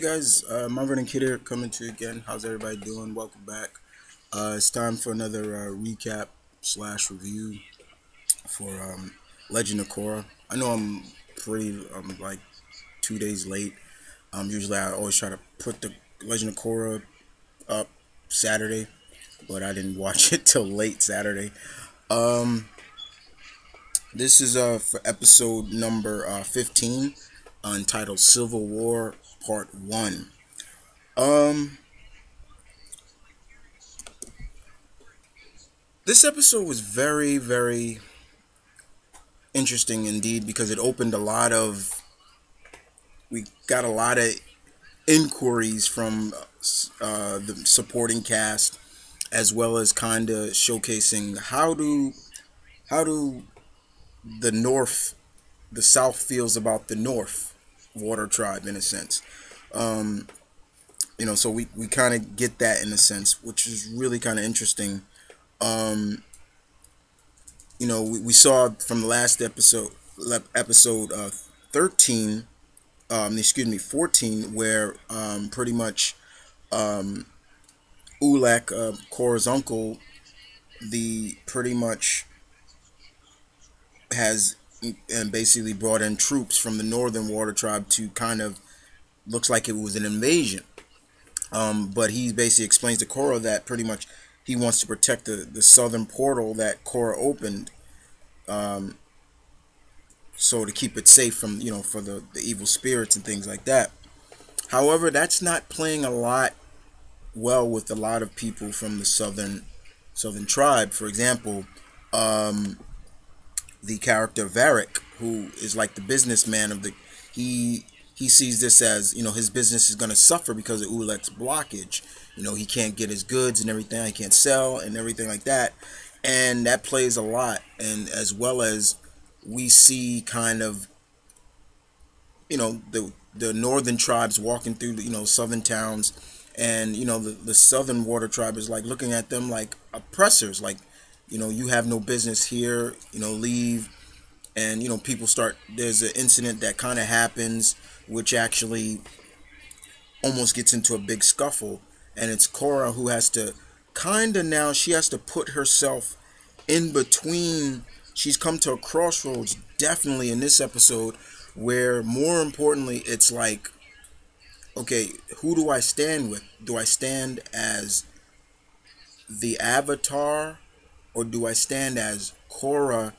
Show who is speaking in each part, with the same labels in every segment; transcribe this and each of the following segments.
Speaker 1: Guys, Marvin and Kid here coming to you again. How's everybody doing? Welcome back. It's time for another recap slash review for Legend of Korra. I know I'm like 2 days late. Usually I always try to put the Legend of Korra up Saturday, but I didn't watch it till late Saturday. Um, this is for episode number 15, entitled Civil War Part 1. Um, this episode was very, very interesting indeed because it opened a lot of. We got a lot of inquiries from the supporting cast, as well as kind of showcasing how do the North, the South feels about the North Water Tribe in a sense. Um, so we kind of get that in a sense, which is really kind of interesting. Um, we saw from the last episode 13, excuse me, 14, where pretty much um, Ulek, Korra's uncle, the pretty much has and basically brought in troops from the Northern Water Tribe to kind of looks like it was an invasion. But he basically explains to Korra that pretty much he wants to protect the southern portal that Korra opened, um, so to keep it safe from for the evil spirits and things like that. However, that's not playing a lot well with a lot of people from the southern tribe. For example, um, the character Varric, who is like the businessman of the he sees this as his business is going to suffer because of Ulek's blockage. He can't get his goods and everything. He can't sell and everything like that, and that plays a lot. And as well as we see kind of the northern tribes walking through the southern towns, and the southern water tribe is like looking at them like oppressors, like you have no business here, leave. And people start, there's an incident that kind of happens which actually almost gets into a big scuffle, and it's Korra who has to kind of, now she has to put herself in between. She's come to a crossroads definitely in this episode, where more importantly it's like, okay, who do I stand with? Do I stand as the Avatar, or do I stand as Korra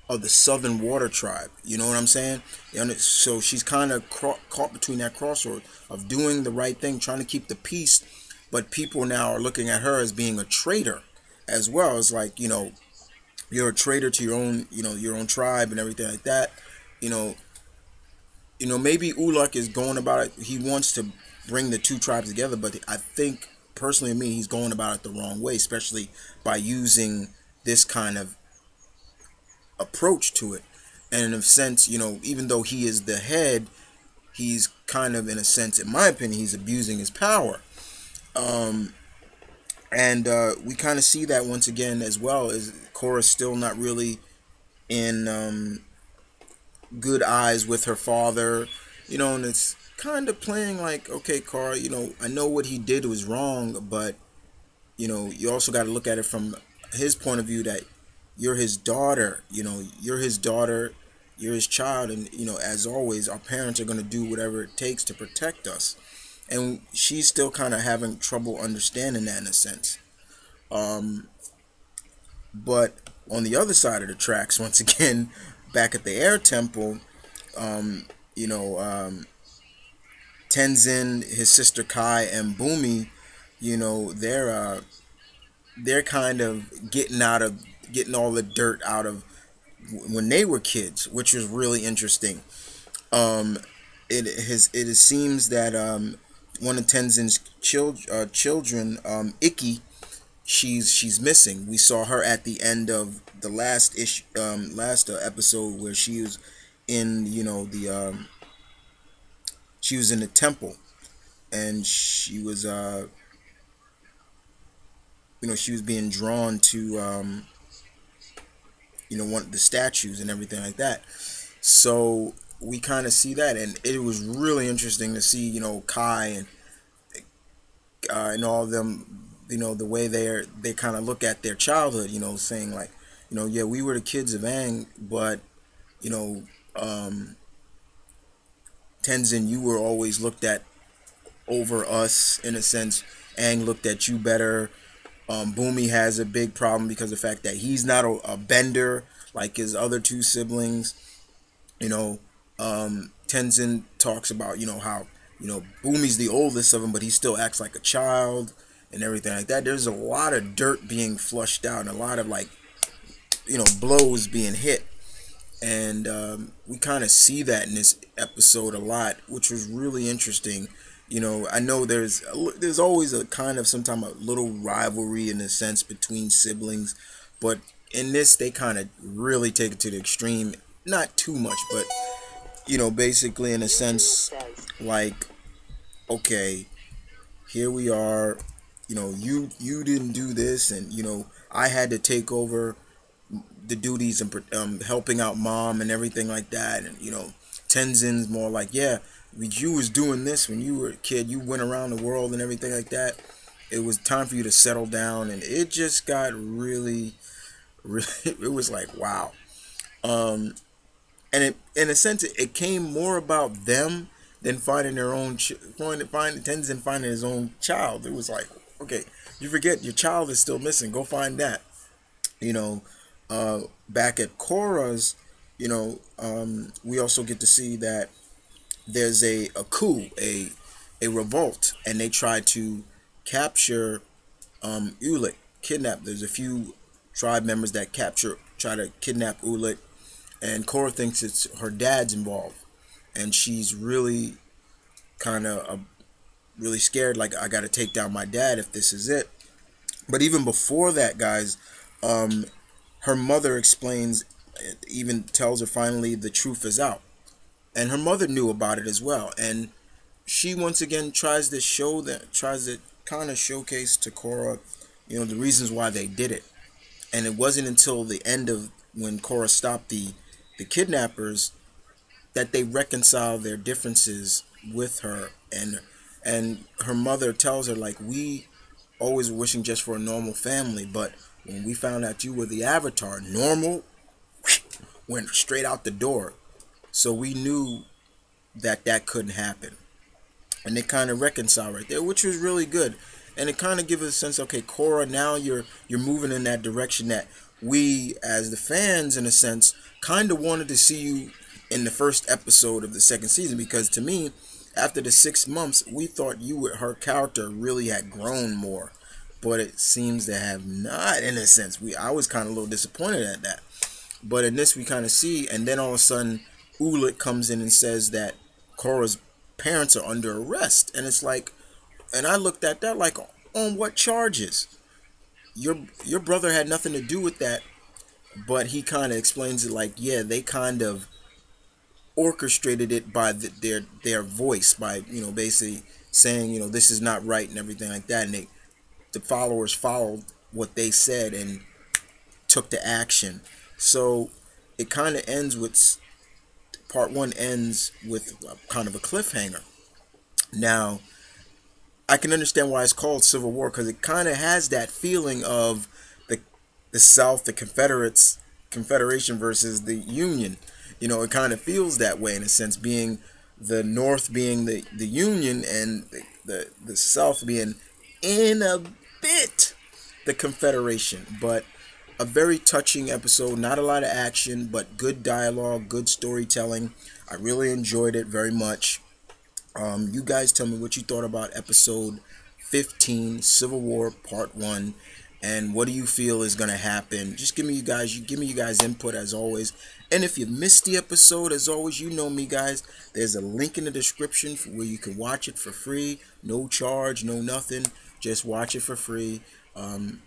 Speaker 1: of the Southern Water Tribe? You know what I'm saying? And so she's kind of caught between that crossroad of doing the right thing, trying to keep the peace, but people now are looking at her as being a traitor as well. It's like, you're a traitor to your own tribe and everything like that. You know, maybe Uluk is going about it. He wants to bring the two tribes together, but I think personally, me, he's going about it the wrong way, especially by using this kind of approach to it. And in a sense, even though he is the head, he's kind of, in a sense, in my opinion, he's abusing his power. Um, and we kind of see that once again, as well as Korra's still not really in good eyes with her father, and it's kind of playing like, okay, Korra, I know what he did was wrong, but you also got to look at it from his point of view, that you're his daughter, you're his child, and as always, our parents are going to do whatever it takes to protect us. And she's still kind of having trouble understanding that in a sense. Um, but on the other side of the tracks, once again, back at the Air Temple, um, you know, um, Tenzin, his sister Kai, and Bumi, they're kind of getting all the dirt out of when they were kids, which was really interesting. Um, it seems that one of Tenzin's children, Ikki, she's missing. We saw her at the end of the last episode, where she was in she was in the temple, and she was she was being drawn to one of the statues and everything like that. So we kind of see that, and it was really interesting to see, Kai and all of them, the way they kind of look at their childhood, saying like, yeah, we were the kids of Aang, but you know, um, Tenzin, you were always looked at over us in a sense. Aang looked at you better. Boomy has a big problem because of the fact that he's not a bender like his other two siblings. You know, Tenzin talks about how Boomy's the oldest of them, but he still acts like a child and everything like that. There's a lot of dirt being flushed out and a lot of like blows being hit, and we kind of see that in this episode a lot, which was really interesting. I know there's always a kind of sometimes a little rivalry in a sense between siblings, but in this they kind of really take it to the extreme. Not too much, but basically in a sense, like, okay, here we are. You didn't do this, and I had to take over the duties and helping out mom and everything like that. And Tenzin's more like, yeah, you was doing this when you were a kid. You went around the world and everything like that. It was time for you to settle down, and it just got really, really. It was like, wow. And in a sense, it came more about them than finding their own finding Tenzin finding his own child. It was like, okay, you forget your child is still missing. Go find that. You know, back at Korra's, we also get to see that there's a coup, a revolt, and they try to capture Ulick, kidnap. There's a few tribe members that try to kidnap Ulick, and Korra thinks it's her dad's involved, and she's really kind of really scared. Like, I got to take down my dad if this is it. But even before that, guys, her mother explains, even tells her finally the truth is out, and her mother knew about it as well. And she once again tries to kind of showcase to Korra, the reasons why they did it. And it wasn't until the end of when Korra stopped the kidnappers that they reconcile their differences with her, and her mother tells her like, we always were wishing just for a normal family, but when we found out you were the Avatar, normal went straight out the door. So we knew that that couldn't happen, and they kind of reconcile right there, which was really good. And it kind of gives us a sense, okay, Korra, now you're moving in that direction that we as the fans, in a sense, kind of wanted to see you in the first episode of the second season, because to me, after the 6 months, we thought her character really had grown more, but it seems to have not. In a sense, I was kind of a little disappointed at that. But in this, we kind of see, and then all of a sudden, Ulick comes in and says that Korra's parents are under arrest, and it's like, and I looked at that like, on what charges? Your brother had nothing to do with that, but he kind of explains it like, yeah, they kind of orchestrated it by their voice, by basically saying this is not right and everything like that, and the followers followed what they said and took the action. So it kind of ends with part one ends with kind of a cliffhanger. Now I can understand why it's called Civil War, because it kind of has that feeling of the South, the Confederation versus the Union. It kind of feels that way in a sense, being the North being the Union, and the South being in a bit the Confederation. But a very touching episode, not a lot of action, but good dialogue, good storytelling. I really enjoyed it very much. You guys tell me what you thought about episode 15, Civil War Part 1, and what do you feel is going to happen. Just give me you guys input as always. And if you missed the episode, as always, you know me, guys, there's a link in the description where you can watch it for free. No charge, no nothing. Just watch it for free. And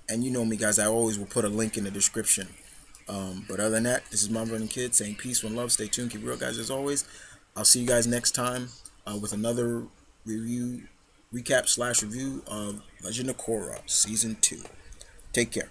Speaker 1: you know me, guys, I always will put a link in the description. But other than that, this is Mom Running Kid saying peace, one love, stay tuned, keep real, guys, as always. I'll see you guys next time with another recap / review of Legend of Korra Season 2. Take care.